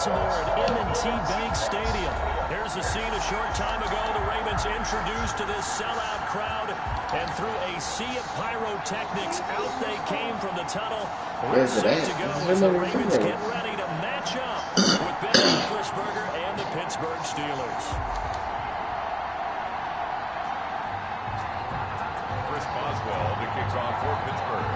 Baltimore at M&T Bank Stadium. Here's a scene a short time ago. The Ravens introduced to this sellout crowd, and through a sea of pyrotechnics, out they came from the tunnel. We're set to go as the Ravens get ready to match up with Ben Roethlisberger and the Pittsburgh Steelers. Chris Boswell, the kicks off for Pittsburgh.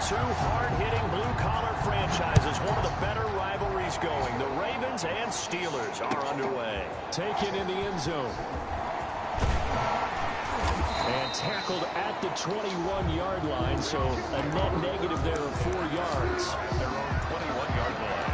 Two hard-hitting blue-collar franchises, one of the better rivalries going. The Ravens and Steelers are underway. Taken in the end zone. And tackled at the 21-yard line, so a net negative there of 4 yards. Their own 21-yard line.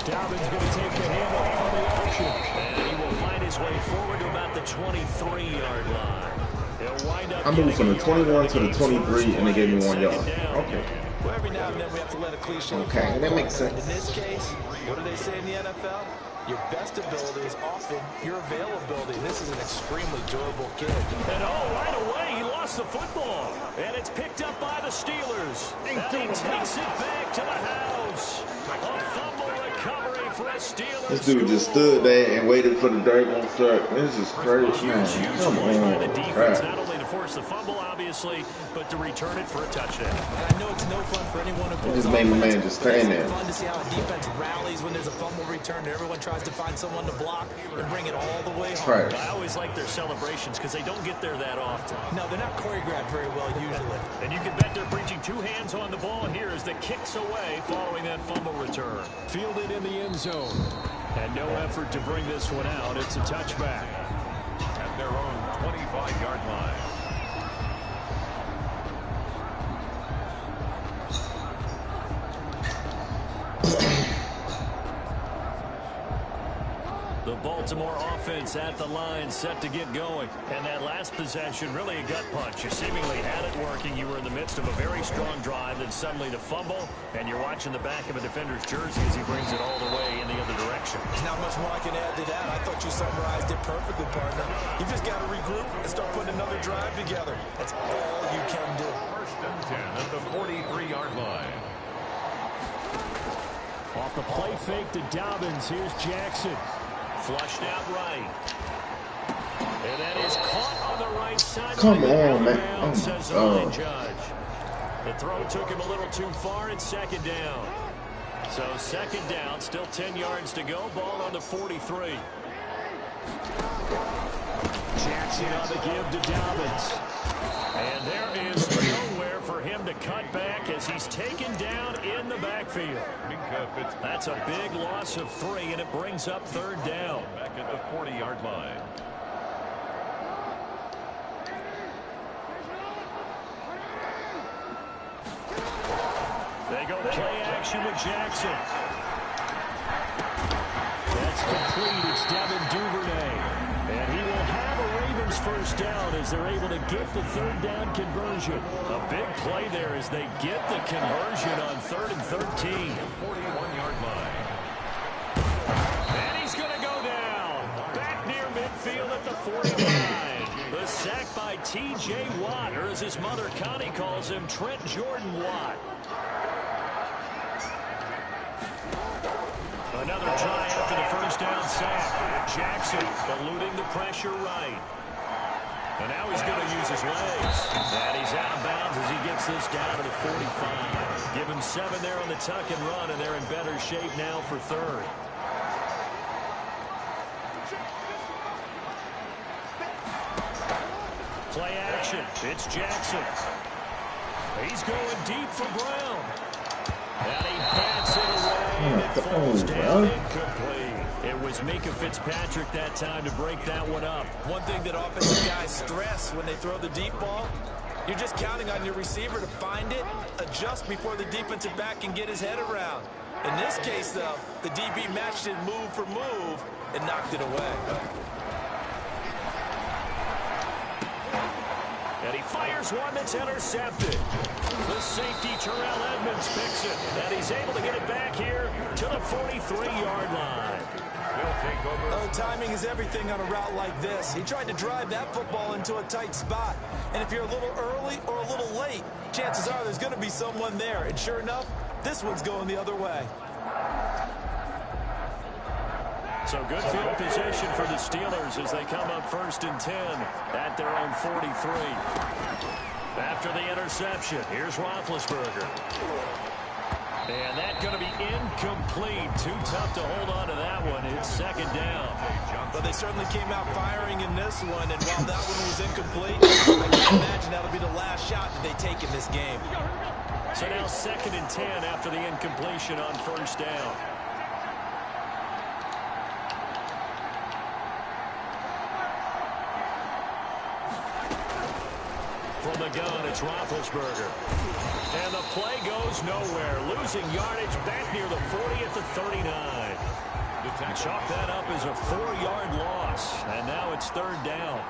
Dalvin's going to take the handoff on the action. And he will find his way forward to about the 23-yard line. He'll wind up I moved from the 21 to the 23, and they gave me 1 yard. Okay. Well, every now and then we have to let a cliche. Okay, that makes sense. In this case, what do they say in the NFL? Your best ability is often your availability. This is an extremely durable kid. And right away, he lost the football. And it's picked up by the Steelers. And he takes it back to the house. A fumble recovery for a Steelers. This dude just stood there and waited for the daggone sack. This is crazy, man. Come on. Defense, not only to force the fumble, obviously, but to return it for a touchdown. And I know it's no fun for anyone who It just made my man just stand there. It's fun to see how a defense rallies when there's a fumble return and everyone tries to find someone to block and bring it all the way home. Right. I always like their celebrations because they don't get there that often. No, they're not choreographed very well usually. And you can bet they're preaching two hands on the ball here as the kicks away following that fumble return. Fielded in the end zone. And no effort to bring this one out. It's a touchback. At their own 25-yard line. The Baltimore offense at the line, set to get going. And that last possession, really a gut punch. You seemingly had it working. You were in the midst of a very strong drive, then suddenly the fumble, and you're watching the back of a defender's jersey as he brings it all the way in the other direction. There's not much more I can add to that. I thought you summarized it perfectly, partner. You just got to regroup and start putting another drive together. That's all you can do. First and 10 at the 43-yard line. Off the play fake to Dobbins. Here's Jackson. Flushed out right. And that is caught on the right side. Come on, man. Oh, says the line judge. The throw took him a little too far. It's second down. So second down, still 10 yards to go. Ball on the 43. Jackson on the give to Dobbins. And there is nowhere for him to cut back as he's taken down in the backfield. That's a big loss of 3, and it brings up third down. Back at the 40-yard line. They go play action with Jackson. That's complete. It's Devin Duvernay. And he will have a Ravens first down as they're able to get the third down conversion. A big play there as they get the conversion on 3rd and 13. 41-yard line. And he's going to go down. Back near midfield at the 49. The sack by T.J. Watt, or as his mother Connie calls him, Trent Jordan Watt. Another try after the first down sack. Jackson eluding the pressure right. And now he's going to use his legs. And he's out of bounds as he gets this down to the 45. Give him 7 there on the tuck and run, and they're in better shape now for third. Play action. It's Jackson. He's going deep for Brown. And he bats it away, and it falls down incomplete. It was Mika Fitzpatrick that time to break that one up. One thing that offensive guys stress when they throw the deep ball, you're just counting on your receiver to find it, adjust before the defensive back can get his head around. In this case, though, the DB matched it move for move and knocked it away. And he fires one that's intercepted. The safety, Terrell Edmonds, picks it. And he's able to get it back here to the 43-yard line. They'll take over. Oh, timing is everything on a route like this. He tried to drive that football into a tight spot. And if you're a little early or a little late, chances are there's going to be someone there. And sure enough, this one's going the other way. So good field position for the Steelers as they come up 1st and 10 at their own 43. After the interception, here's Roethlisberger. And that's going to be incomplete. Too tough to hold on to that one. It's 2nd down. But they certainly came out firing in this one. And while that one was incomplete, I can imagine that'll be the last shot that they take in this game. So now 2nd and 10 after the incompletion on 1st down. From the gun, it's Roethlisberger. And the play goes nowhere. Losing yardage back near the 40 at the 39. Chalk that up as a 4-yard loss. And now it's 3rd down.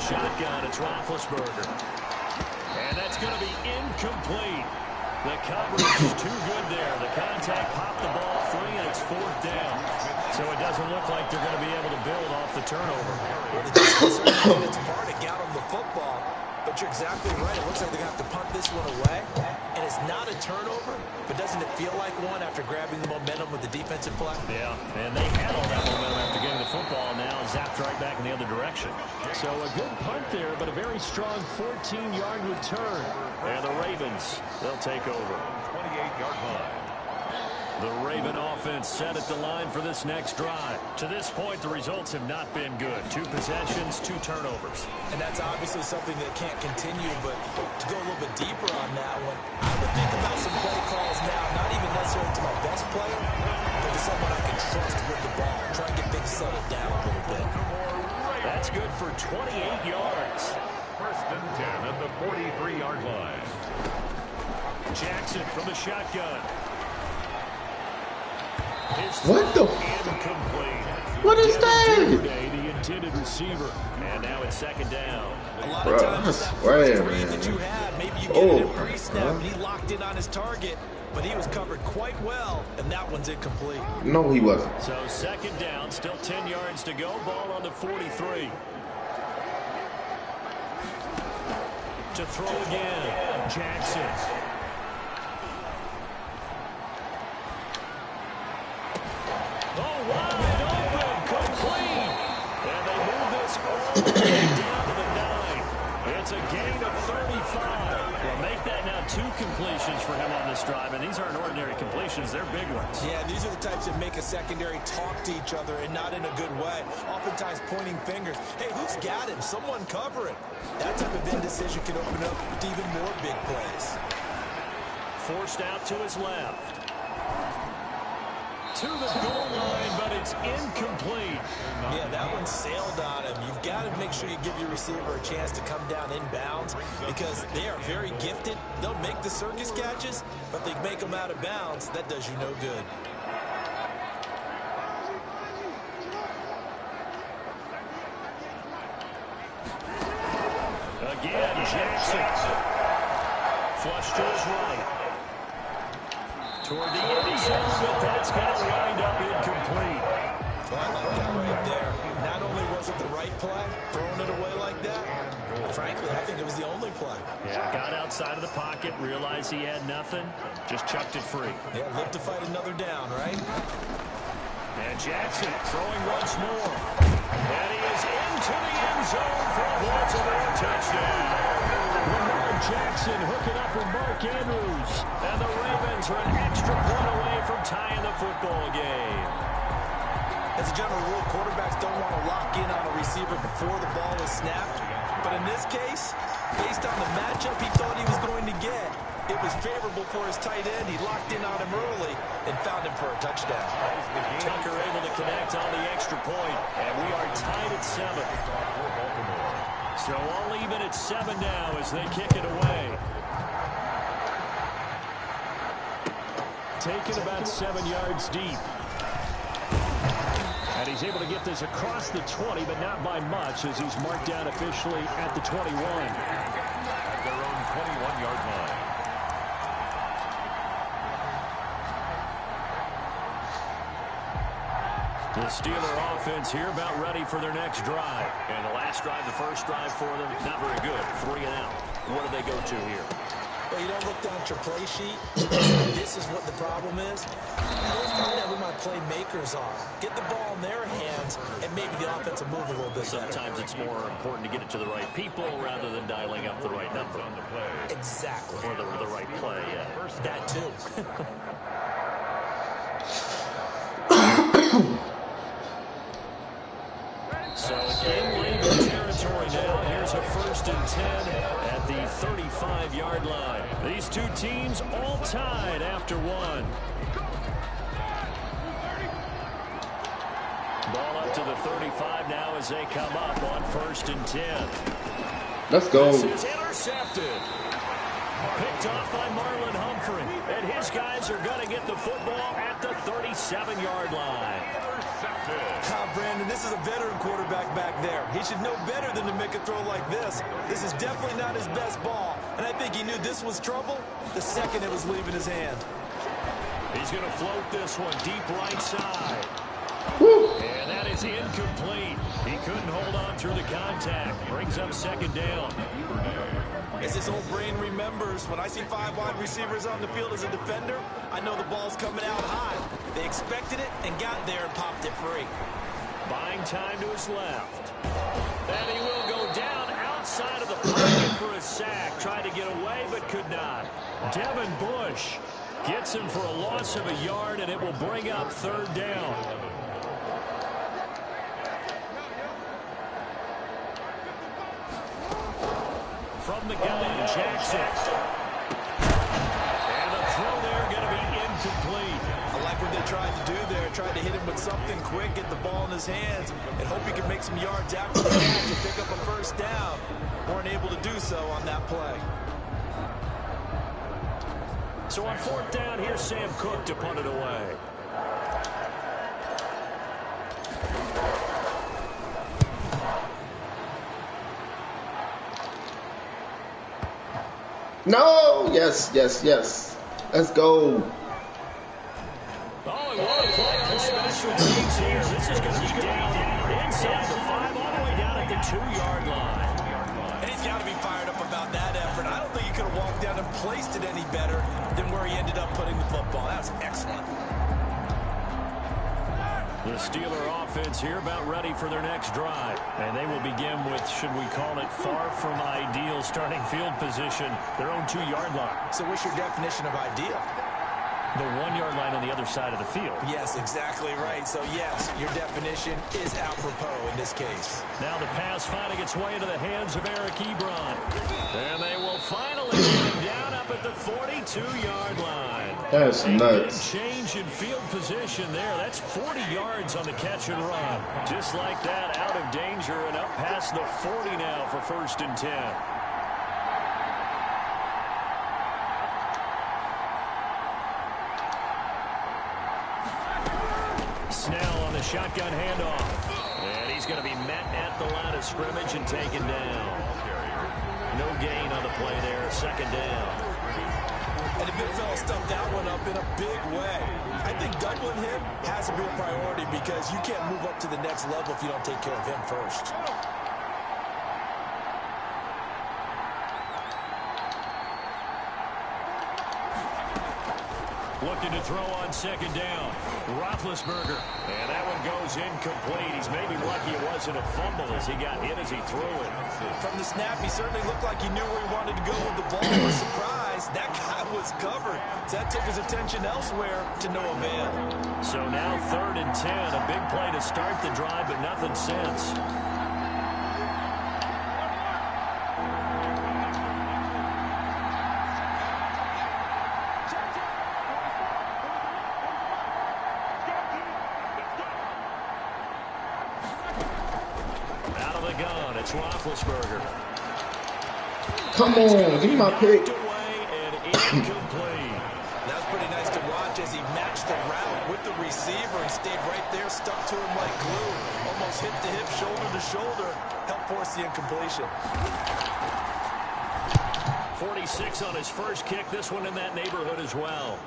Shotgun, it's Roethlisberger. And that's going to be incomplete. The coverage is too good there. The contact popped the ball free, and it's 4th down. So it doesn't look like they're going to be able to build off the turnover. Well, the defense certainly did its part to got them the football. But you're exactly right. It looks like they're going to have to punt this one away. And it's not a turnover, but doesn't it feel like one after grabbing the momentum with the defensive play? Yeah, and they had all that momentum after getting the football, and now zapped right back in the other direction. So a good punt there, but a very strong 14-yard return. And the Ravens, they'll take over. 28-yard line. The Raven offense set at the line for this next drive. To this point, the results have not been good. 2 possessions, 2 turnovers. And that's obviously something that can't continue, but to go a little bit deeper on that one, I would think about some play calls now, not even necessarily to my best player, but to someone I can trust with the ball. Try and get things settled down a little bit. That's good for 28 yards. 1st and 10 at the 43-yard line. Jackson from the shotgun. What the? Incomplete. What is that? The intended receiver. And now it's 2nd down. A lot of times that first read that you had, maybe you get it in pre-snap, and he locked in on his target, but he was covered quite well, and that one's incomplete. No, he wasn't. So 2nd down, still 10 yards to go. Ball on the 43. To throw again, Jackson. Oh, wide open, complete. And they move this all the way down to the 9. It's a gain of 35. Well, make that now 2 completions for him on this drive, and these aren't ordinary completions. They're big ones. Yeah, these are the types that make a secondary talk to each other, and not in a good way. Oftentimes pointing fingers. Hey, who's got him? Someone cover him. That type of indecision can open up to even more big plays. Forced out to his left. To the goal line, but it's incomplete. Yeah, that one sailed on him. You've got to make sure you give your receiver a chance to come down inbounds because they are very gifted. They'll make the circus catches, but they make them out of bounds. That does you no good. Again, Jackson. Flush to his right. Toward the end zone, but that's going to wind up incomplete. Well, I like that right there. Not only was it the right play, throwing it away like that, frankly, I think it was the only play. Yeah, got outside of the pocket, realized he had nothing, just chucked it free. Yeah, live to fight another down, right? And Jackson throwing once more. And he is into the end zone for a Baltimore touchdown. Lamar Jackson hooking up with Mark Andrews. And the Ravens are an extra point away from tying the football game. As a general rule, quarterbacks don't want to lock in on a receiver before the ball is snapped. But in this case, based on the matchup he thought he was going to get, it was favorable for his tight end. He locked in on him early and found him for a touchdown. Tucker able to connect on the extra point, and we are tied at 7. So all even at 7 now as they kick it away. Taken about 7 yards deep. And he's able to get this across the 20, but not by much as he's marked down officially at the 21. At their own 21-yard line. The Steeler offense here about ready for their next drive. And the last drive, the first drive for them, not very good. 3 and out. What do they go to here? Well, you don't look down at your play sheet. This is what the problem is. You always find out who my playmakers are. Get the ball in their hands, and maybe the offense will move a little bit better. Sometimes it's more important to get it to the right people rather than dialing up the right number. Exactly. Or the right play, yeah. That too. So in Raven territory now. Here's a 1st and 10 at the 35-yard line. These two teams all tied after 1. Ball up to the 35 now as they come up on 1st and 10. Let's go. This is intercepted. Picked off by Marlon Humphrey. And his guys are going to get the football at the 37-yard line. Brandon, this is a veteran quarterback back there. He should know better than to make a throw like this. This is definitely not his best ball. And I think he knew this was trouble the second it was leaving his hand. He's going to float this one deep right side. Woo. And that is incomplete. He couldn't hold on through the contact. Brings up 2nd down. As his old brain remembers, when I see 5 wide receivers on the field as a defender, I know the ball's coming out high. They expected it and got there and popped it free. Buying time to his left. And he will go down outside of the pocket for a sack. Tried to get away but could not. Devin Bush gets him for a loss of a yard, and it will bring up 3rd down. From the gun, Jackson. And the throw there going to be incomplete. I like what they tried to do there. Tried to hit him with something quick, get the ball in his hands, and hope he can make some yards after the catch and pick up a 1st down. Weren't able to do so on that play. So on 4th down, here's Sam Cook to punt it away. No. Yes, yes, yes. Let's go. Oh, and what a play on special teams here. This is going to be down inside the 5 all the way down at the 2-yard line. And he's got to be fired up about that effort. I don't think he could have walked down and placed it any better than where he ended up putting the football. That was excellent. The Steeler offense here about ready for their next drive. And they will begin with, should we call it, far from ideal starting field position, their own 2-yard line. So what's your definition of ideal? The 1-yard line on the other side of the field. Yes, exactly right. So, yes, your definition is apropos in this case. Now the pass finding its way into the hands of Eric Ebron. And they will finally get him down up at the 42-yard line. That's nuts. Big change in field position there. That's 40 yards on the catch and run. Just like that, out of danger and up past the 40 now for 1st and 10. Snell on the shotgun handoff. And he's going to be met at the line of scrimmage and taken down. No gain on the play there, 2nd down. And the big fella stuffed that one up in a big way. I think doubling him has to be a priority because you can't move up to the next level if you don't take care of him first. Looking to throw on second down. Roethlisberger. And that one goes incomplete. He's maybe lucky it wasn't a fumble as he got hit as he threw it. From the snap, he certainly looked like he knew where he wanted to go with the ball. Was surprised that guy was covered. So that took his attention elsewhere to no avail. So now 3rd and 10. A big play to start the drive, but nothing since. It's Roethlisberger. Come on, give me my pick. That's pretty nice to watch as he matched the route with the receiver and stayed right there, stuck to him like glue. Almost hip to hip, shoulder to shoulder, helped force the incompletion. 46 on his first kick. This one in that neighborhood as well.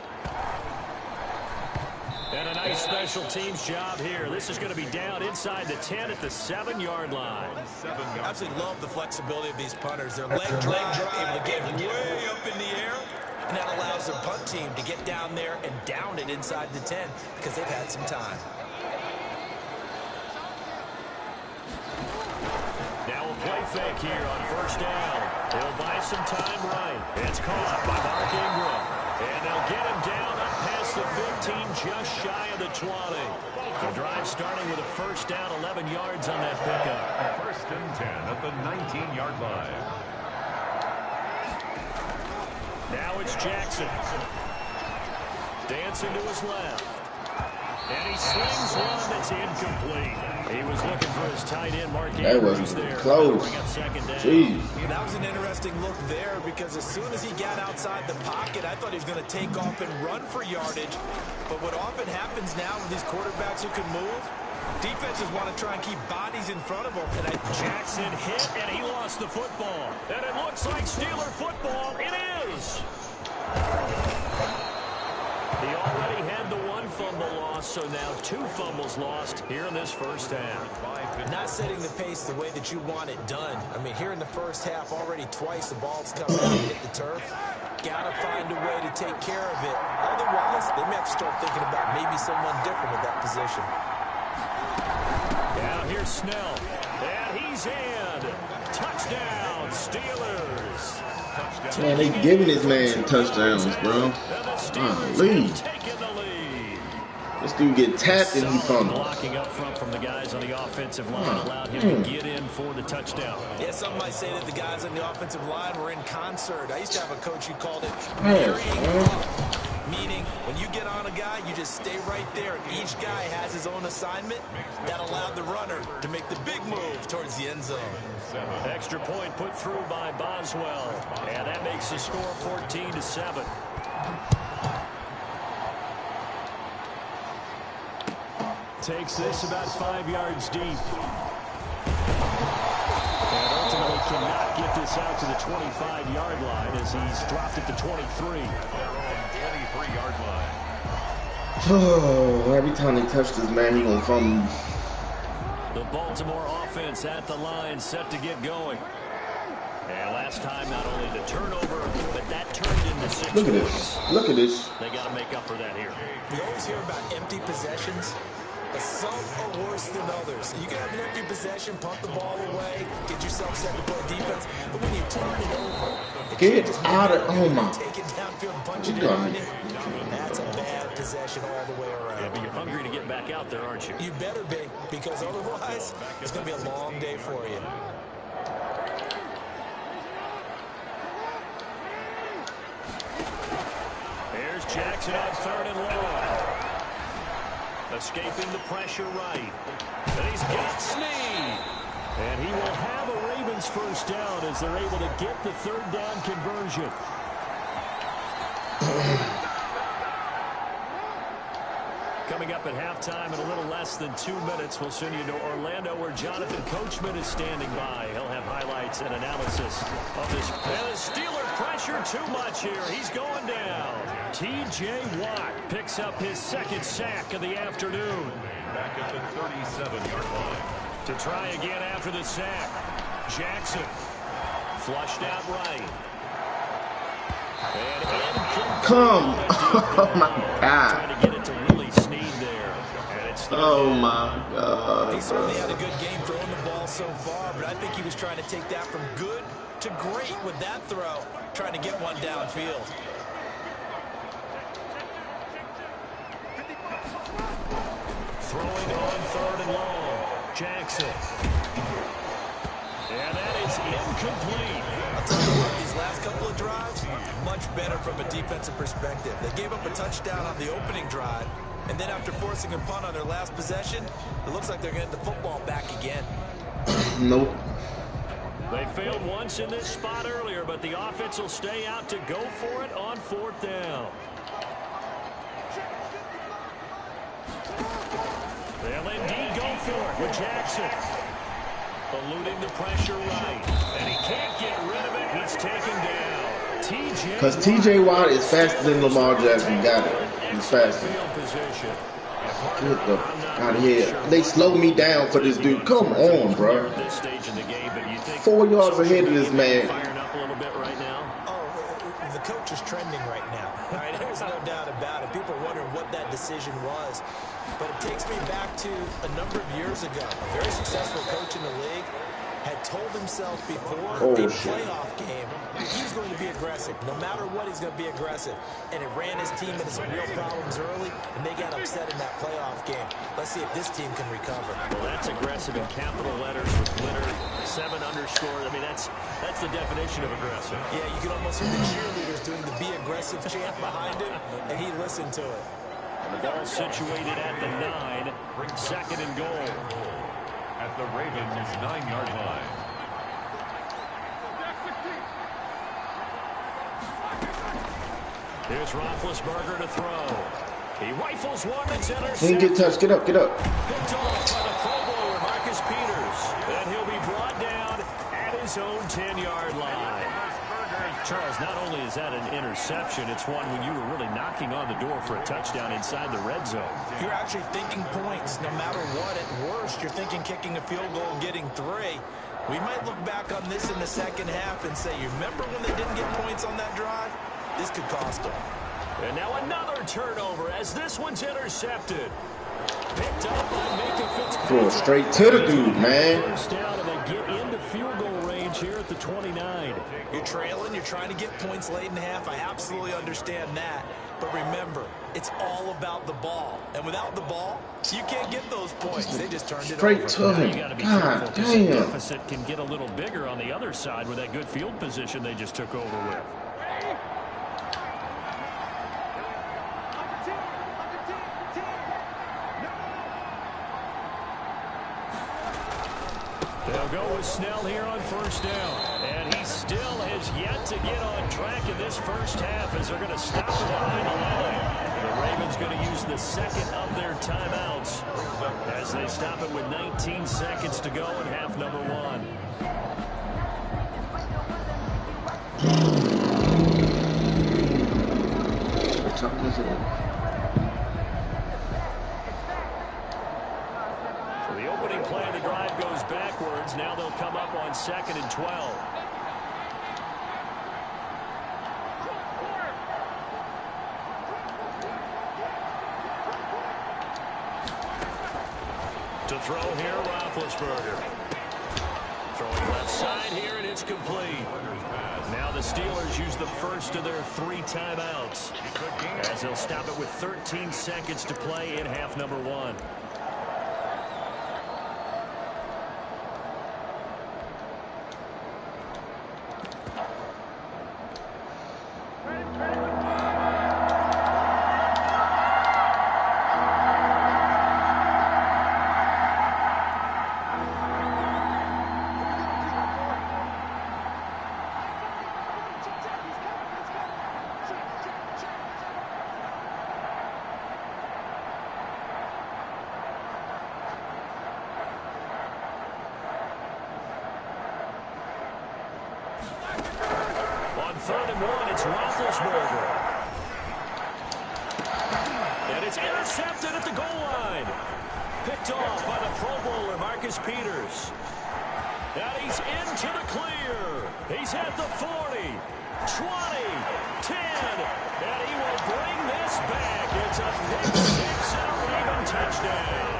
And a nice special teams job here. This is going to be down inside the 10 at the 7-yard line. I absolutely love the flexibility of these punters. Their leg drive, able to get way up in the air, and that allows their punt team to get down there and down it inside the 10 because they've had some time. Now a play fake here on first down. They'll buy some time right. It's caught by Mark Ingram. And they'll get him down up past the 15, just shy of the 20. The drive starting with a first down, 11 yards on that pickup. 1st and 10 at the 19-yard line. Now it's Jackson. Dancing to his left. And he slings one that's incomplete. He was looking for his tight end, Mark Andrews, there. Close. Jeez. That was an interesting look there because as soon as he got outside the pocket, I thought he was going to take off and run for yardage. But what often happens now with these quarterbacks who can move, defenses want to try and keep bodies in front of them. And Jackson hit, and he lost the football. And it looks like Steeler football. It is. He already had the one fumble loss, so now 2 fumbles lost here in this first half. Not setting the pace the way that you want it done. I mean, here in the first half, already twice the ball's come out and hit the turf. Got to find a way to take care of it. Otherwise, they may have to start thinking about maybe someone different at that position. Now here's Snell. And he's in. Touchdown, Steelers. Man, they giving this man touchdowns, bro. Lead. This dude get tapped and he fumbles. Blocking up front from the guys on the offensive line allowed him to get in for the touchdown. Yeah, some might say that the guys on the offensive line were in concert. I used to have a coach who called it marrying up. Meaning, when you get on a guy, you just stay right there. And each guy has his own assignment. That allowed the runner to make the big move towards the end zone. Extra point put through by Boswell. And that makes the score 14-7. Takes this about 5 yards deep. And ultimately cannot get this out to the 25-yard line as he's dropped it to 23. 23-yard line. Oh, every time they touch this man, he gonna fumble. The Baltimore offense at the line, set to get going. And last time, not only the turnover, but that turned into 6 Look at points. this. Look at this. They got to make up for that here. We always hear about empty possessions, but some are worse than others. You can have an empty possession, punt the ball away, get yourself set to play defense, but when you turn it over, Get out of take it downfield and punch it behind it. That's a bad possession all the way around. Yeah, but you're hungry to get back out there, aren't you? You better be, because otherwise, it's going to be a long day for you. Here's Jackson on 3rd and long. Escaping the pressure right. And he's got Snead. And he will have a Ravens first down as they're able to get the 3rd down conversion. Coming up at halftime in a little less than 2 minutes, we'll send you to Orlando where Jonathan Coachman is standing by. He'll have highlights and analysis of this. And the Steeler pressure too much here. He's going down. T.J. Watt picks up his 2nd sack of the afternoon. Back at the 37-yard line. To try again after the sack. Jackson flushed out right. Come. Oh, my God. Trying to get it to really Snead there. And it's Oh, my God. He certainly had a good game throwing the ball so far, but I think he was trying to take that from good to great with that throw, trying to get one downfield. Throwing on 3rd and long. Jackson. And that is incomplete. I'll tell you what, these last couple of drives, much better from a defensive perspective. They gave up a touchdown on the opening drive, and then after forcing a punt on their last possession, it looks like they're getting the football back again. Nope. They failed once in this spot earlier, but the offense will stay out to go for it on 4th down. They'll indeed go for it with Jackson. Eluding the pressure right. And he can't get rid of it. He's taken down. TJ. Because TJ Watt is faster than Lamar Jackson. Got it. He's faster. Get the out of here. They slowed me down for this dude. Come on, bro. 4 yards ahead of this man. Firing up a little bit right now. Oh, the coach is trending right now. All right, there's no doubt about it. People are wondering what that decision was. But it takes me back to a number of years ago. A very successful coach in the league had told himself before a playoff game he's going to be aggressive. No matter what, he's going to be aggressive. And it ran his team into some real problems early, and they got upset in that playoff game. Let's see if this team can recover. Well, that's aggressive in capital letters with glitter, 7 underscore. I mean, that's the definition of aggressive. Yeah, you can almost hear the cheerleaders doing the be aggressive chant behind him, and he listened to it. And the ball situated at the 9, 2nd and goal. At the Ravens' 9-yard line. Here's Roethlisberger to throw. He rifles one that's intercepted. He didn't get touched. Get up, get up. Picked off by the Pro Bowler, Marcus Peters. And he'll be brought down at his own 10-yard line. Charles, not only is that an interception, it's one when you were really knocking on the door for a touchdown inside the red zone. You're actually thinking points no matter what. At worst, you're thinking kicking a field goal and getting 3. We might look back on this in the second half and say, you remember when they didn't get points on that drive? This could cost them. And now another turnover as this one's intercepted. Picked up by Minka Fitzpatrick. Throw straight to the dude, man. First down, and they get into field goal range here at the 29. You're trailing, you're trying to get points late in half. I absolutely understand that. But remember, it's all about the ball. And without the ball, you can't get those points. They just turned it Straight over. to him. God The damn. deficit can get a little bigger on the other side with that good field position they just took over with. They'll go with Snell here on first down. And he still has yet to get on track in this first half as they're going to stop him behind the line. The Ravens going to use the second of their timeouts as they stop it with 19 seconds to go in half number 1. What time is it? So the opening play of the drive goes backwards. Now they'll come up on 2nd and 12. To throw here, Roethlisberger. Throwing left side here, and it's complete. Now the Steelers use the first of their 3 timeouts as they'll stop it with 13 seconds to play in half number 1. On 3rd and 1, it's Roethlisberger. And it's intercepted at the goal line. Picked off by the Pro Bowler, Marcus Peters. And he's into the clear. He's at the 40, 10, and he will bring this back. It's a pick six and a Raven touchdown.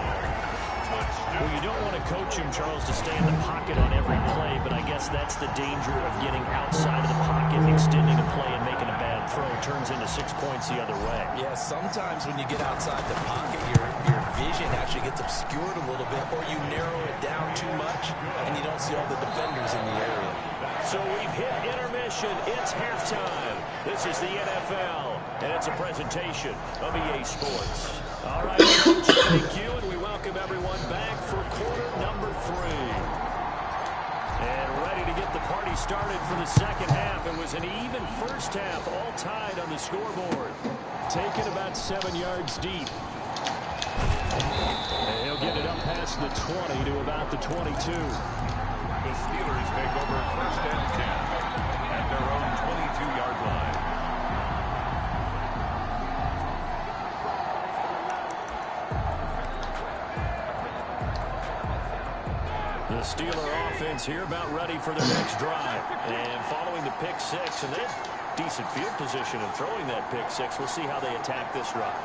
Well, you don't want to coach him, Charles, to stay in the pocket on every play, but I guess that's the danger of getting outside of the pocket, extending a play, and making a bad throw. Turns into 6 points the other way. Yeah, sometimes when you get outside the pocket, your vision actually gets obscured a little bit, or you narrow it down too much, and you don't see all the defenders in the area. So we've hit intermission. It's halftime. This is the NFL, and it's a presentation of EA Sports. All right, Coach, thank you, and we welcome everyone back for quarter number 3. And ready to get the party started for the second half. It was an even first half, all tied on the scoreboard. Taken about 7 yards deep. And he'll get it up past the 20 to about the 22. The Steelers take over first and 10 at their own 22-yard line. The Steeler offense here about ready for their next drive. And following the pick six, and they have decent field position in throwing that pick six. We'll see how they attack this drive.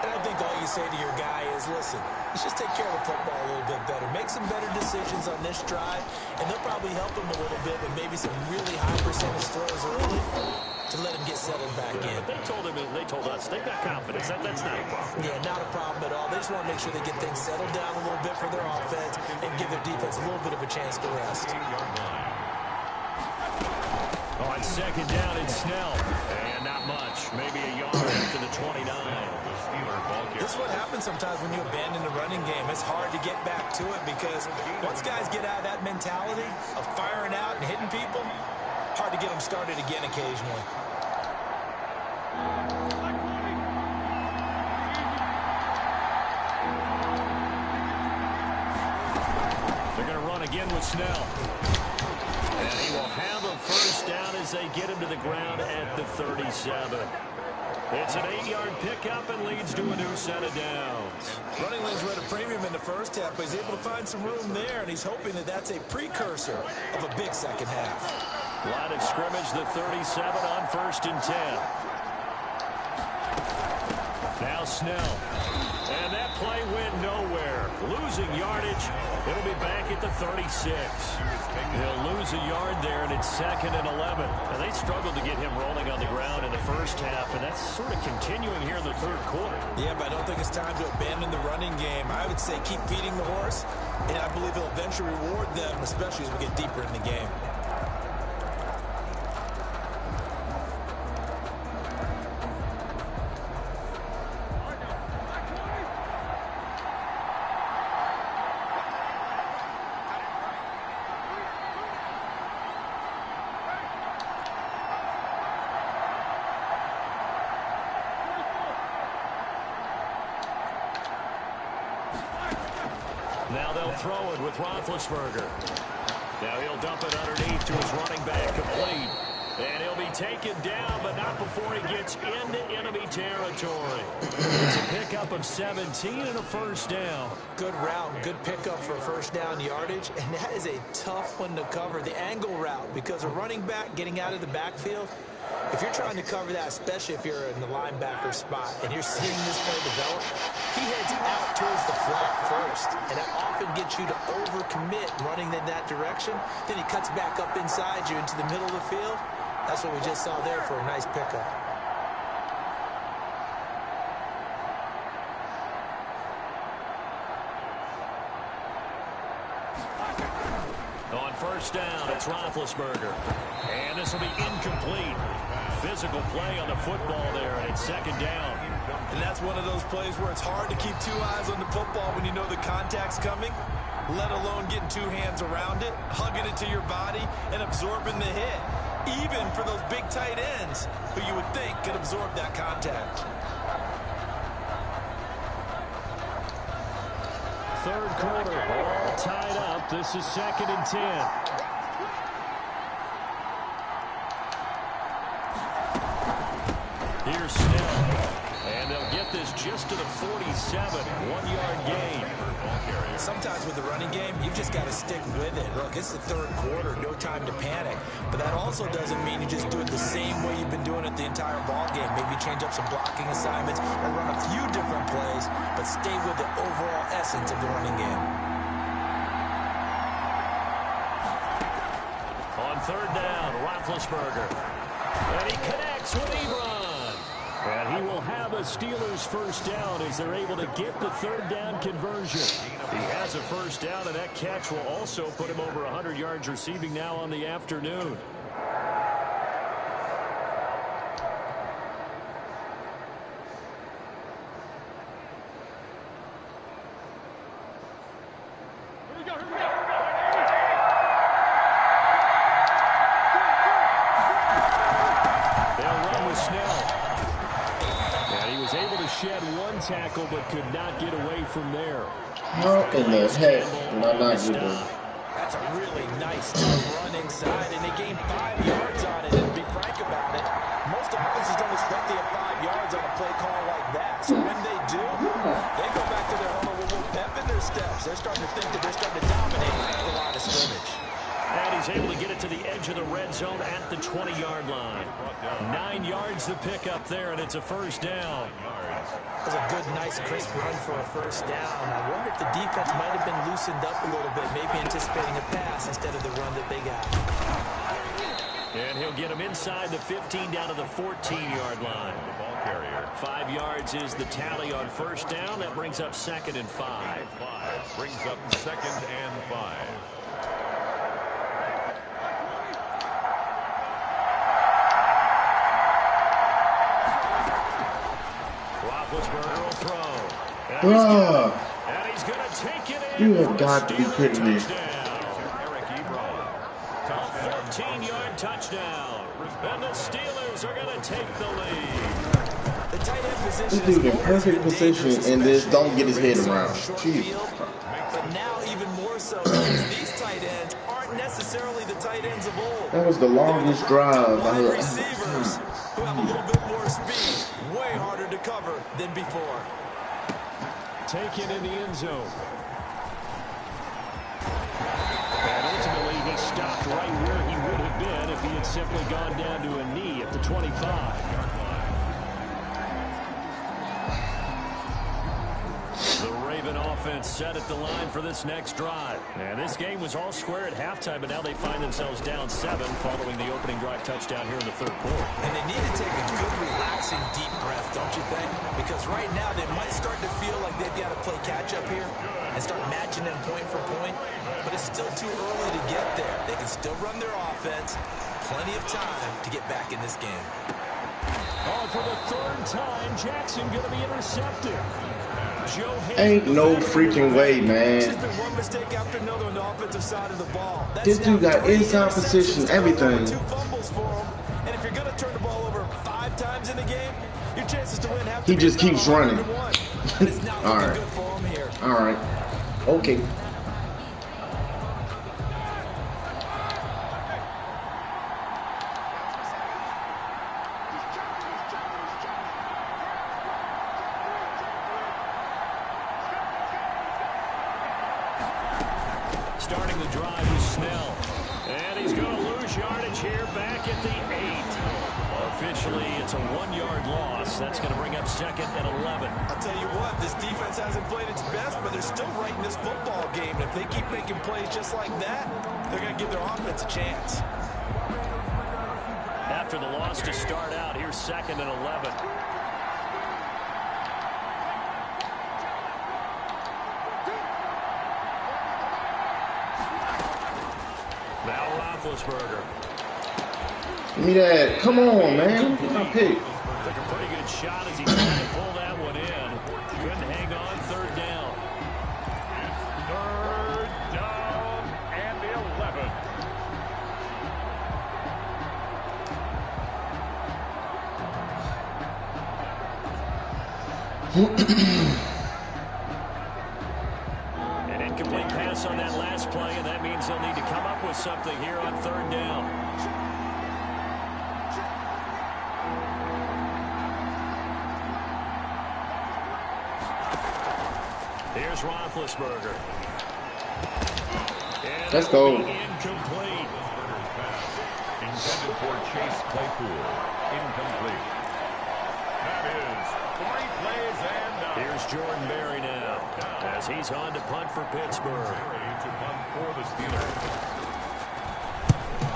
And I think all you say to your guy is, listen, let's just take care of the football a little bit better. Make some better decisions on this drive, and they'll probably help him a little bit with maybe some really high percentage throws early to let him get settled back in. But they told us they've got confidence. That's not a problem. Yeah, not a problem at all. They just want to make sure they get things settled down a little bit for their offense and give their defense a little bit of a chance to rest. On second down, it's Snell. And not much. Maybe a yard up to the 29. This is what happens sometimes when you abandon the running game. It's hard to get back to it because once guys get out of that mentality of firing out and hitting people, hard to get them started again occasionally. They're going to run again with Snell. And he will have a first down as they get him to the ground at the 37. It's an 8-yard pickup and leads to a new set of downs. Running lanes were at a premium in the first half, but he's able to find some room there, and he's hoping that that's a precursor of a big second half. Line of scrimmage, the 37 on first and 10. Now Snell. And that play went nowhere. Losing yardage. It'll be back at the 36. He'll lose a yard there, and it's second and 11. And they struggled to get him rolling on the ground in the first half, and that's sort of continuing here in the third quarter. Yeah, but I don't think it's time to abandon the running game. I would say keep feeding the horse, and I believe he'll eventually reward them, especially as we get deeper in the game. Now they'll throw it with Roethlisberger. Now he'll dump it underneath to his running back, complete. And he'll be taken down, but not before he gets into enemy territory. It's a pickup of 17 and a first down. Good route, good pickup for first down yardage, and that is a tough one to cover, the angle route, because a running back getting out of the backfield, if you're trying to cover that, especially if you're in the linebacker spot and you're seeing this play develop, he heads out towards the flat first, and that often gets you to overcommit running in that direction. Then he cuts back up inside you into the middle of the field. That's what we just saw there for a nice pickup. On first down, it's Roethlisberger. And this will be incomplete. Physical play on the football there, and it's second down. And that's one of those plays where it's hard to keep two eyes on the football when you know the contact's coming, let alone getting two hands around it, hugging it to your body, and absorbing the hit. Even for those big tight ends who you would think could absorb that contact. Third quarter, all tied up. This is second and 10. Here's Snell. And they'll get this just to the 47, 1-yard gain. Sometimes with the running game, you've just got to stick with it. Look, it's the third quarter, no time to panic. But that also doesn't mean you just do it the same way you've been doing it the entire ball game. Maybe change up some blocking assignments or run a few different plays, but stay with the overall essence of the running game. On third down, Roethlisberger. And he connects with Ebron. And he will have a Steelers first down as they're able to get the third down conversion. He has a first down, and that catch will also put him over 100 yards receiving now on the afternoon. Tackle, but could not get away from there. How in the heck did I not get that? That's a really nice run inside, and they gained 5 yards on it. And to be frank about it, most offenses don't expect to get 5 yards on a play call like that. So when they do, they go back to their huddle with a little pep in their steps. They're starting to think that they're starting to dominate the line of scrimmage. And he's able to get it to the edge of the red zone at the 20-yard line. 9 yards to pick up there, and it's a first down. That was a good, nice, crisp run for a first down. I wonder if the defense might have been loosened up a little bit, maybe anticipating a pass instead of the run that they got. And he'll get him inside the 15 down to the 14-yard line. The ball carrier. 5 yards is the tally on first down. That brings up 2nd and 5. Brings up 2nd and 5. Roethlisberger will throw. And he's going to take it in. You have got to be kidding me. A 14-yard touchdown. And the Steelers are going to take the lead. The tight end position This dude in perfect position and this don't get his head around. Jeez. But now even more so, because these tight ends aren't necessarily the tight ends of old. That was the longest drive I heard. Receivers who have a little bit more speed, way harder to cover than before. Taken in the end zone. And ultimately he stopped right where he would have been if he had simply gone down to a knee at the 25. Offense set at the line for this next drive. And this game was all square at halftime, but now they find themselves down 7 following the opening drive touchdown here in the third quarter. And they need to take a good, relaxing, deep breath, don't you think? Because right now they might start to feel like they've got to play catch-up here and start matching them point for point. But it's still too early to get there. They can still run their offense. Plenty of time to get back in this game. Oh, for the third time, Jackson going to be intercepted. Ain't no freaking way, man. This dude got inside position, everything. And if you're going to turn the ball over 5 times in the game, your chances to win have to he just keeps running. All right. All right. Okay. Starting the drive is Snell. And he's going to lose yardage here back at the 8. Officially, it's a 1-yard loss. That's going to bring up 2nd and 11. I'll tell you what, this defense hasn't played its best, but they're still right in this football game. And if they keep making plays just like that, they're going to give their offense a chance. After the loss to start out, here's 2nd and 11. Roethlisberger. Give me that. Come on, man. Get my pick. Took a pretty good shot as he tried to pull that one in. Couldn't hang on. 3rd down. 3rd down and 11. An incomplete pass on that last play, and that means they'll need to come up with something here on 3rd down. Here's Roethlisberger. And let's go. Incomplete. Intended for Chase Claypool. Incomplete. That is 3 plays and out. Here's Jordan Berry now as he's on to punt for Pittsburgh. To punt for the Steelers.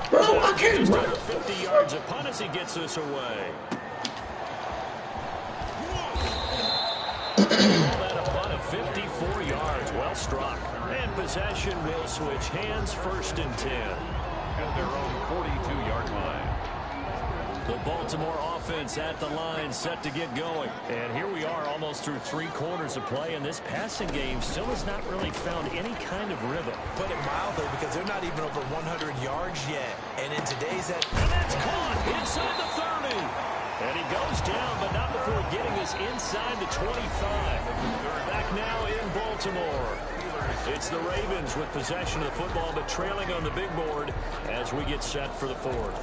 Bro, I can't Just run. under 50 yards a punt as he gets this away. That a punt of 54 yards. Well struck. And possession will switch hands, 1st and 10. At their own 42-yard line. The Baltimore offense at the line, set to get going. And here we are almost through 3 quarters of play, and this passing game still has not really found any kind of rhythm. Put it mildly, because they're not even over 100 yards yet. And in today's... And that's caught inside the 30. And he goes down, but not before getting us inside the 25. They're back now in Baltimore. It's the Ravens with possession of the football, but trailing on the big board as we get set for the 4th.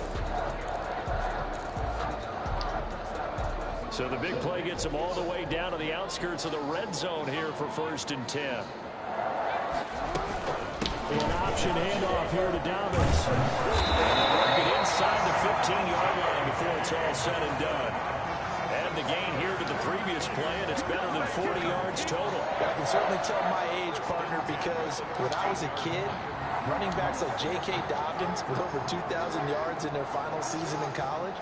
So the big play gets them all the way down to the outskirts of the red zone here for 1st and 10. An option handoff here to Dobbins. Work it inside the 15-yard line before it's all said and done. And the gain here to the previous play, and it's better than 40 yards total. I can certainly tell my age, partner, because when I was a kid, running backs like J.K. Dobbins with over 2,000 yards in their final season in college,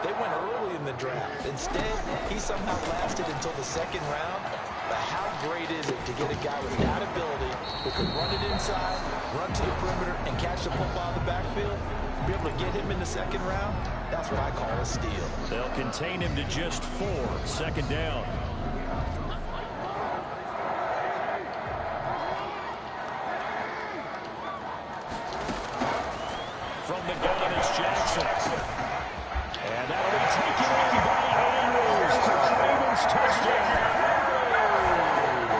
they went early in the draft. Instead, he somehow lasted until the 2nd round. But how great is it to get a guy with that ability who can run it inside, run to the perimeter, and catch the football in the backfield? Be able to get him in the 2nd round? That's what I call a steal. They'll contain him to just 4, 2nd down. From the gun, it's Jackson. And that'll be taken in by Andrews for the Ravens touchdown.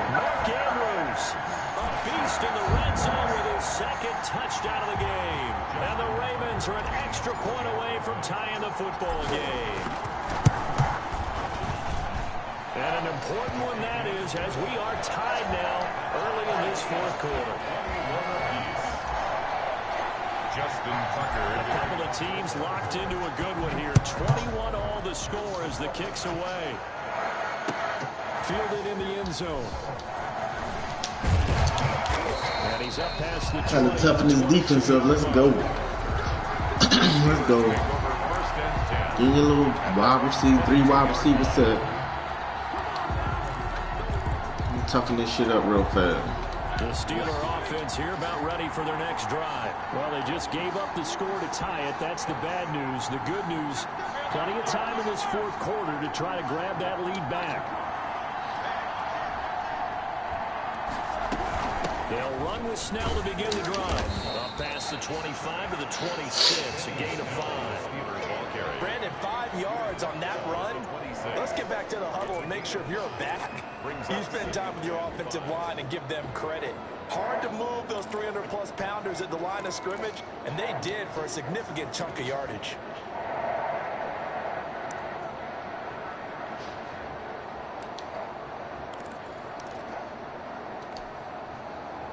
Mark Andrews, a beast in the red zone with his 2nd touchdown of the game. And the Ravens are an extra point away from tying the football game. And an important one that is, as we are tied now early in this 4th quarter. Justin Tucker. A couple of teams locked into a good one here. 21 all the score as the kick's away. Fielded in the end zone. And he's up past the 20. Trying to toughen his defense up. Let's go. Let's go. Get your little wide receiver, 3 wide receivers set. Toughen this shit up real fast. The Steeler offense here about ready for their next drive. Well, they just gave up the score to tie it. That's the bad news. The good news, plenty of time in this 4th quarter to try to grab that lead back. They'll run with Snell to begin the drive. Up past the 25 to the 26, a gain of 5. Brandon, 5 yards on that run. Let's get back to the huddle and make sure if you're back, you spend time with your offensive line and give them credit. Hard to move those 300-plus pounders at the line of scrimmage, and they did for a significant chunk of yardage.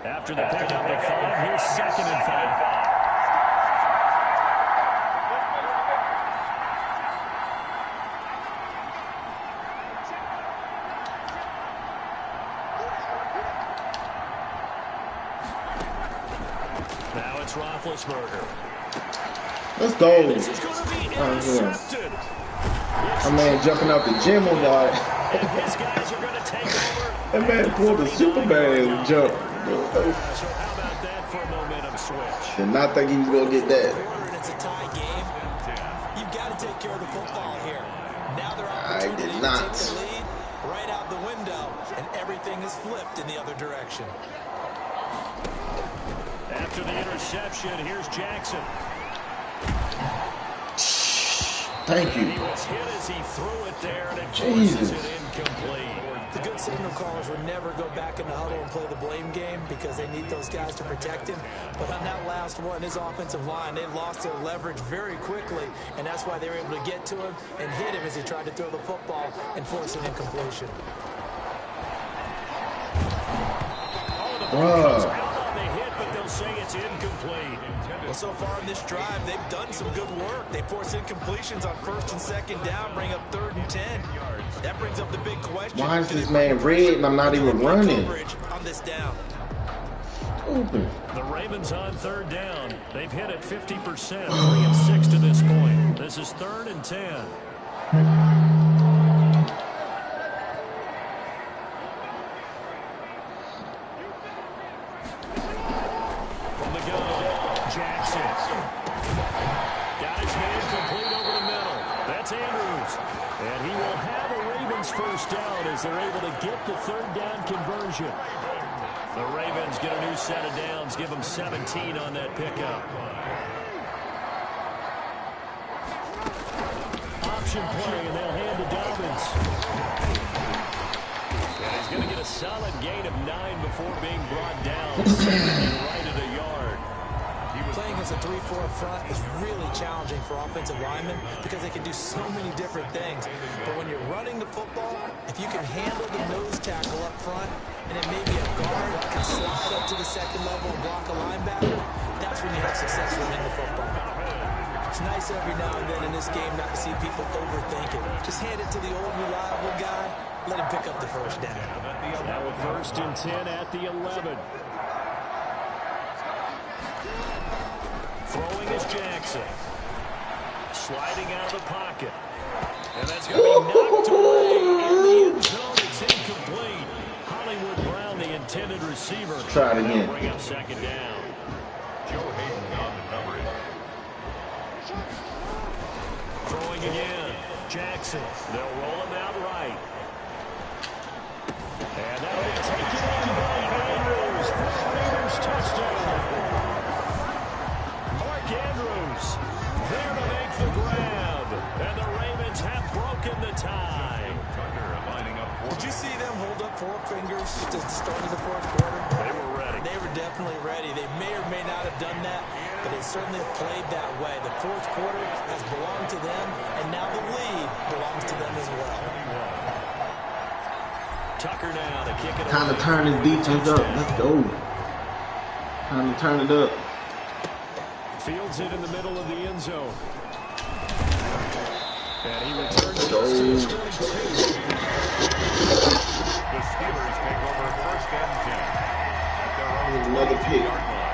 After the pickup of 5, here's 2nd and 5. Now it's Roethlisberger. Let's go. This is going to be intercepted. My man jumping out the gym on y'all. His guys are going to take over. That man pulled the Superman jump. So how about that for a momentum switch? Did not think he was going to get that. It's a tie game. You've got to take care of the football here. Now they're I opportunity did to not. take the lead right out the window, and everything is flipped in the other direction. After the interception, here's Jackson. Thank you. He was hit as he threw it there, and it Jesus. forces it incomplete. The good signal callers would never go back in the huddle and play the blame game because they need those guys to protect him. But on that last one, his offensive line, they lost their leverage very quickly, and that's why they were able to get to him and hit him as he tried to throw the football and force an incompletion. comes Bruh. out on the hit, but they'll say it's incomplete. Well, so far in this drive, they've done some good work. They force incompletions on 1st and 2nd down, bring up 3rd and 10. That brings up the big question. Why is this man red and I'm not even running? On this down. Open. The Ravens on 3rd down. They've hit it 50%, 3 of 6 to this point. This is 3rd and 10. From the gun, Jackson. Got his man complete over the middle. That's Andrews. And he will have a Ravens 1st down as they're able to get the 3rd down conversion. The Ravens get a new set of downs, give them 17 on that pickup. Option play, and they'll hand to Dobbins. And he's going to get a solid gain of 9 before being brought down. Right at a yard. Playing as a 3-4 front is really challenging for offensive linemen because they can do so many different things. But when you're running the football, if you can handle the nose tackle up front, and then maybe a guard can slide up to the 2nd level and block a linebacker, that's when you have success running the football. It's nice every now and then in this game not to see people overthink it. Just hand it to the old reliable guy, let him pick up the 1st down. Now a 1st and 10 at the 11. Throwing is Jackson. Sliding out of the pocket. And that's going to be knocked away in the end zone. It's incomplete. Hollywood Brown, the intended receiver. Try it again. Bring up 2nd down. Joe Hayden on the coverage. Throwing again. Jackson. They'll roll him out right. And that'll be taken in by Andrews for the Ravens touchdown. Andrews there to make the grab, and the Ravens have broken the tie. Did you see them hold up 4 fingers at the start of the 4th quarter? They were ready. They were definitely ready. They may or may not have done that, but they certainly have played that way. The 4th quarter has belonged to them, and now the lead belongs to them as well. Tucker now to kick it. Time to turn his defense up. Let's go. Time to turn it up. Fields it in the middle of the end zone. And he returns it to The Steelers take over 1st and 10 at their own Another pick. 22-yard line.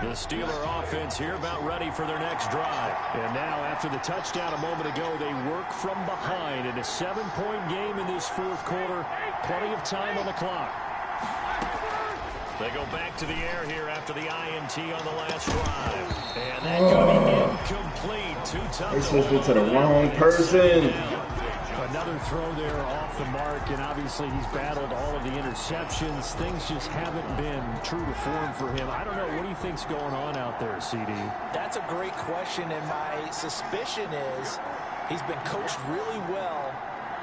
The Steeler offense here about ready for their next drive. And now after the touchdown a moment ago, they work from behind in a 7-point game in this 4th quarter. Plenty of time on the clock. They go back to the air here after the INT on the last drive. And that could be incomplete. Too tough. They switched it to the wrong person. Another throw there off the mark, and obviously he's battled all of the interceptions. Things just haven't been true to form for him. I don't know. What do you think's going on out there, CD? That's a great question, and my suspicion is he's been coached really well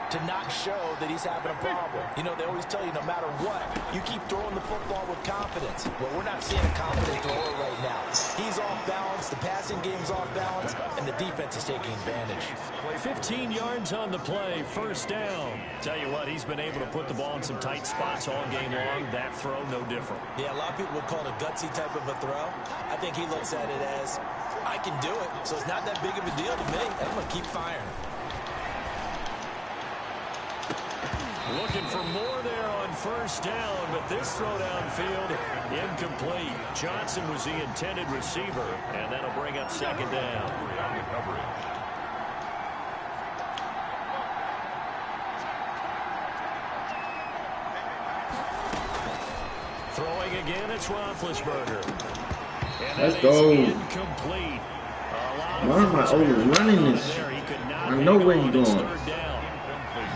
to not show that he's having a problem. You know, they always tell you no matter what, you keep throwing the football with confidence. Well, we're not seeing a confident thrower right now. He's off balance, the passing game's off balance, and the defense is taking advantage. 15 yards on the play, 1st down. Tell you what, he's been able to put the ball in some tight spots all game long. That throw, no different. Yeah, a lot of people would call it a gutsy type of a throw. I think he looks at it as, I can do it, so it's not that big of a deal to me. I'm going to keep firing. Looking for more there on 1st down, but this throw downfield, incomplete. Johnson was the intended receiver, and that'll bring up 2nd down. Throwing again, it's Roethlisberger. And Let's go. Incomplete. Why am I over-running this? I know where he's going.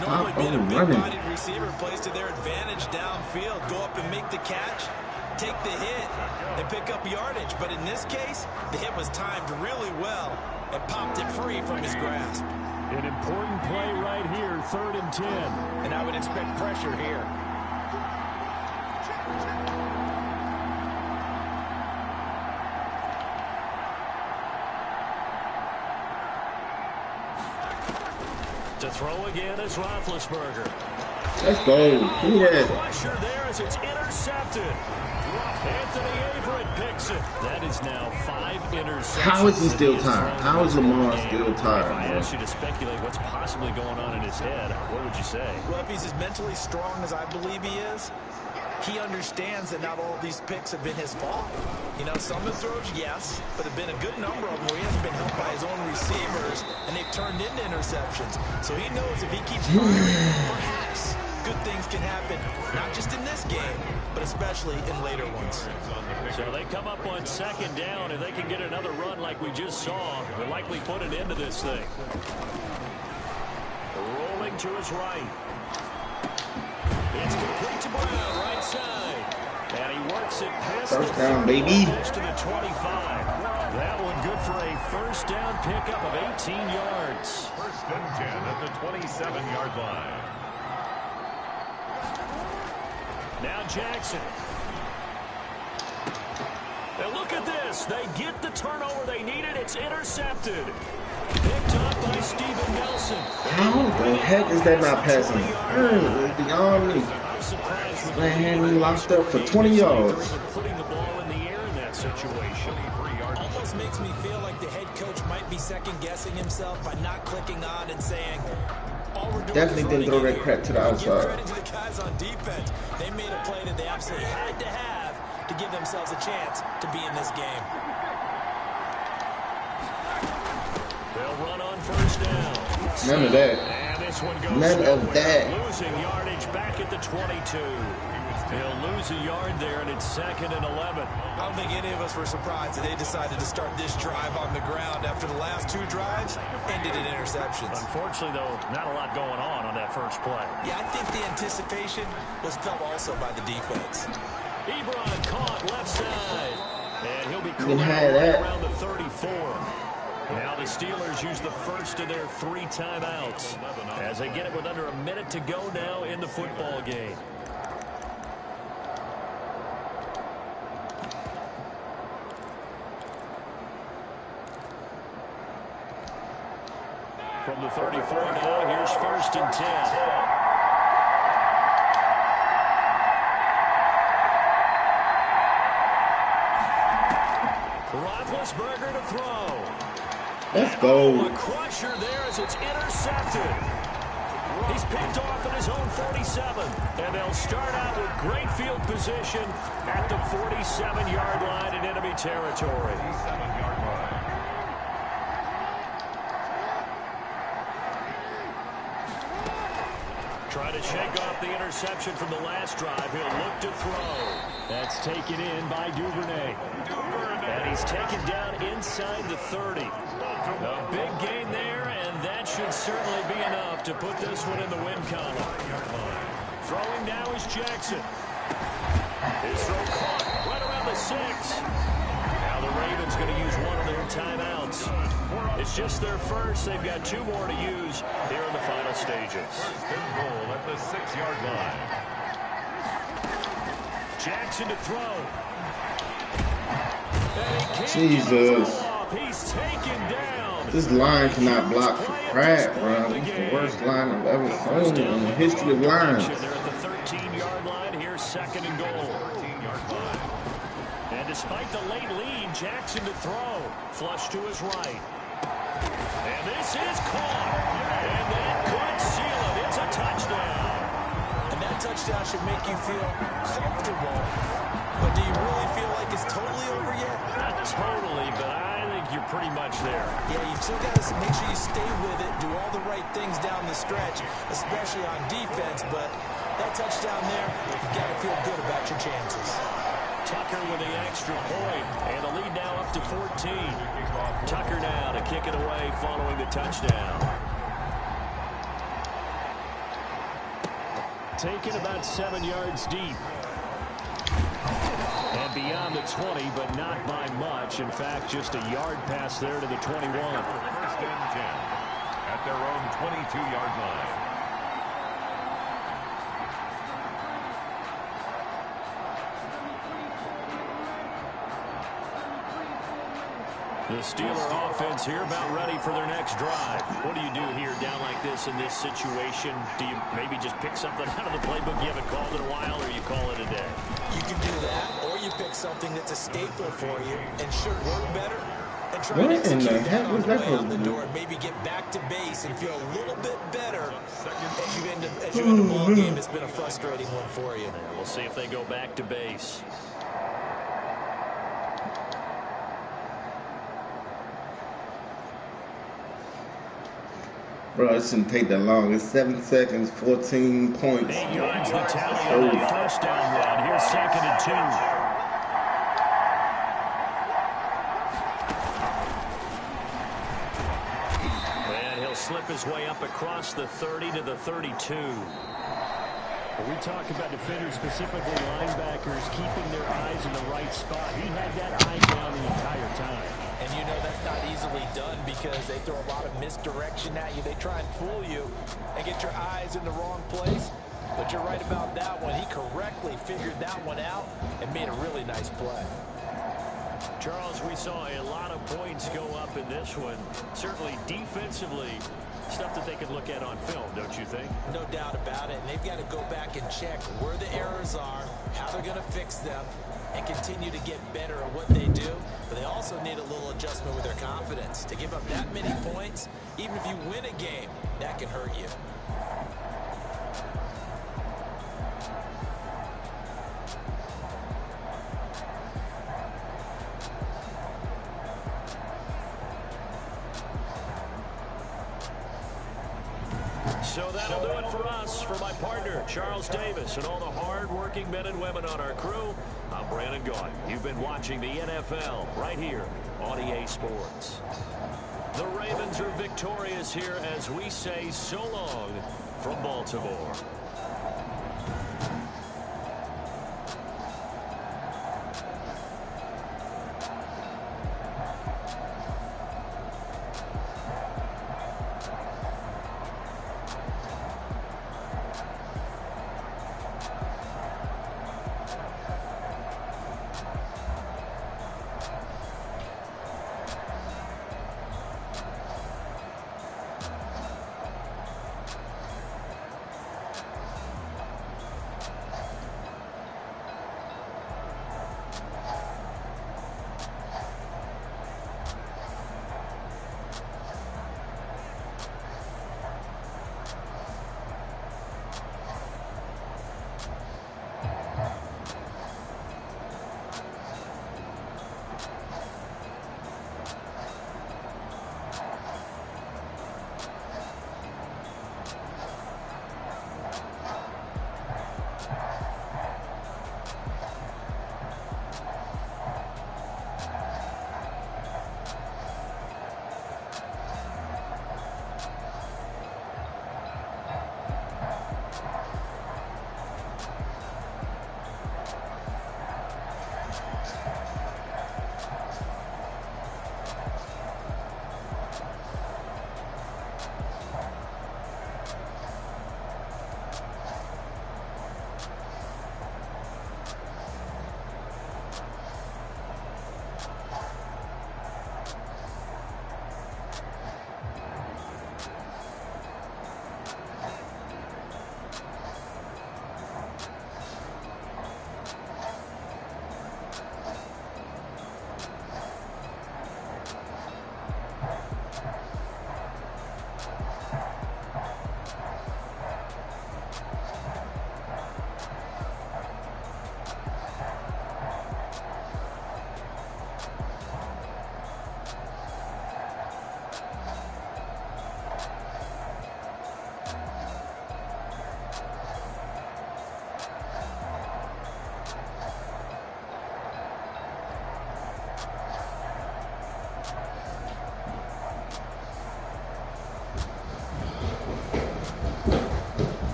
Normally being a big-bodied receiver plays to their advantage downfield. Go up and make the catch, take the hit, and pick up yardage. But in this case, the hit was timed really well and popped it free from his grasp. An important play right here, 3rd and 10. And I would expect pressure here. throw again is Roethlisberger. Let's go. Yeah. Pressure there as it's intercepted. Anthony Averett picks it. That is now 5 interceptions. How is he still tired? How is Lamar still tired? If I asked you to speculate what's possibly going on in his head, what would you say? Well, if he's as mentally strong as I believe he is, he understands that not all of these picks have been his fault. You know, some of the throws, yes, but have been a good number of them where he hasn't been helped by his own receivers, and they've turned into interceptions. So he knows if he keeps firing, perhaps good things can happen, not just in this game, but especially in later ones. So they come up on 2nd down, and they can get another run like we just saw. They'll likely put an end to this thing. Rolling to his right. It's complete to Brown, right side. And he works it past first down, baby. To the 25. That one good for a first down pickup of 18 yards. 1st and 10 at the 27-yard line. Now Jackson. And look at this. They get the turnover they needed. It's intercepted. Picked up by Steven Nelson. How the heck is that not passing? It's beyond me. Man had me locked up for 20 yards. Putting the ball in the air in that situation. Almost makes me feel like the head coach might be second-guessing himself by not clicking on and saying, definitely didn't throw that crap to the outside. Give credit to the guys on defense. They made a play that they absolutely had to have to give themselves a chance to be in this game. They'll run on first down. None of that. And this one goes None of that. Losing yardage back at the 22. They'll lose a yard there, and it's 2nd and 11. I don't think any of us were surprised that they decided to start this drive on the ground after the last 2 drives ended in interceptions. Unfortunately, though, not a lot going on that first play. Yeah, I think the anticipation was felt also by the defense. Ebron caught left side. And he'll be that. around the 34. Now the Steelers use the first of their 3 timeouts as they get it with under a minute to go now in the football game. From the 34 now, here's 1st and 10. Roethlisberger to throw. Let's go. A crusher there as it's intercepted. He's picked off at his own 47. And they'll start out with great field position at the 47-yard line in enemy territory. 47-yard line. Trying to shake off the interception from the last drive. He'll look to throw. That's taken in by Duvernay. And he's taken down inside the 30. A big gain there, and that should certainly be enough to put this one in the win column. Throwing now is Jackson. His throw caught right around the 6. Now the Ravens going to use one of their timeouts. It's just their first. They've got 2 more to use here in the final stages. 1st and goal at the 6-yard line. Jackson to throw. Jesus. He's taken down. This line cannot block for crap, bro. It's the worst line I've ever seen in the history of lines. They're at the 13-yard line. Here's 2nd and goal. 13-yard line. And despite the late lead, Jackson to throw. Flush to his right. And this is caught. And that could seal it. It's a touchdown. And that touchdown should make you feel comfortable. But do you really feel like it's totally over yet? Not totally, but I think you're pretty much there. Yeah, you've still got to make sure you stay with it, do all the right things down the stretch, especially on defense. But that touchdown there, you've got to feel good about your chances. Tucker with the extra point, and the lead now up to 14. Tucker now to kick it away following the touchdown. Taken about 7 yards deep. And beyond the 20, but not by much. In fact, just a yard pass there to the 21. 1st and 10 at their own 22-yard line. The Steeler offense here about ready for their next drive. What do you do here down like this in this situation? Do you maybe just pick something out of the playbook you haven't called in a while, or you call it a day? You can do that, or you pick something that's a staple for you and should work better. And try What to in execute the that heck on was the that way out supposed the to do? door. Maybe get back to base and feel a little bit better as you end the ball game. It's been a frustrating one for you. Yeah, we'll see if they go back to base. Bro, it shouldn't take that long. It's 7 seconds, 14 points. 8 yards the tally on that first down run. Here's 2nd and 2. Slip his way up across the 30 to the 32. When we talk about defenders, specifically linebackers, keeping their eyes in the right spot, he had that eye down the entire time. And you know that's not easily done because they throw a lot of misdirection at you. They try and fool you and get your eyes in the wrong place. But you're right about that one. He correctly figured that one out and made a really nice play. Charles, we saw a lot of points go up in this one. Certainly defensively, stuff that they could look at on film, don't you think? No doubt about it. And they've got to go back and check where the errors are, how they're going to fix them, and continue to get better at what they do. But they also need a little adjustment with their confidence. To give up that many points, even if you win a game, that can hurt you. So that'll do it for us. For my partner, Charles Davis, and all the hard-working men and women on our crew, I'm Brandon Gaudin. You've been watching the NFL right here on EA Sports. The Ravens are victorious here as we say so long from Baltimore.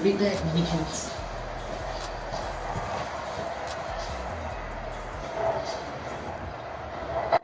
be back, Manny Kids.